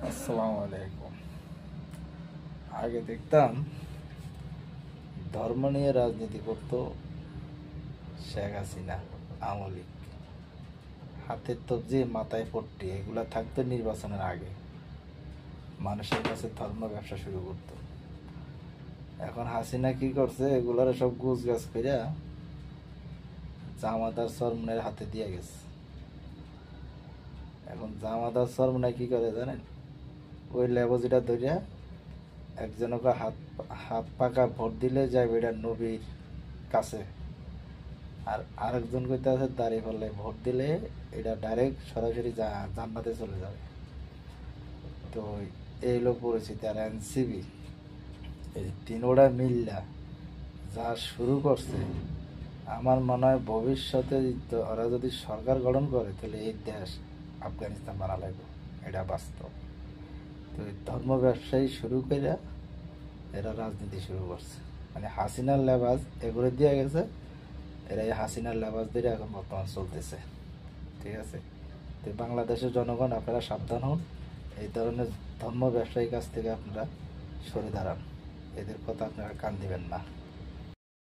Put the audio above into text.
আসসালামু আলাইকুম। আগে দেখতাম ধর্ম নিয়ে রাজনীতি করতো শেখ হাসিনা, আওয়ামী লীগ। হাতের তবজি, মাথায় পট্টি এগুলা থাকতো নির্বাচনের আগে। মানুষের কাছে ধর্ম ব্যবসা শুরু করতো। এখন হাসিনা কি করছে, এগুলার সব গুছ গাছ কইরা জামাতার চরমনের হাতে দিয়ে গেছে। এখন জামাতার চরমনে কি করে জানেন? ওই লেবজিটা ধরিয়া একজনকে হাত হাত পাকা ভোট দিলে যাবে এটা নবীর কাছে, আর আরেকজন কইতে আছে দাঁড়িয়ে পারলে ভোট দিলে এটা ডাইরেক্ট সরাসরি জান্নাতে চলে যাবে। তো এই হলো পরিস্থিতি। আর এনসিবি এই তিনোটা মিল্লা যা শুরু করছে, আমার মনে হয় ভবিষ্যতে ওরা যদি সরকার গঠন করে তাহলে এই দেশ আফগানিস্তান বানা লাগবে, এটা বাস্তব। তো এই ধর্ম ব্যবসায়ী শুরু করে এরা রাজনীতি শুরু করছে, মানে হাসিনার লেবাস এগুলো দিয়ে গেছে। এরা এই হাসিনার লেবাস দিয়ে এখন বর্তমান চলতেছে। ঠিক আছে, তো বাংলাদেশের জনগণ আপনারা সাবধান হন, এই ধরনের ধর্ম ব্যবসায়ীর কাছ থেকে আপনারা সরে দাঁড়ান, এদের কথা আপনারা কান দিবেন না।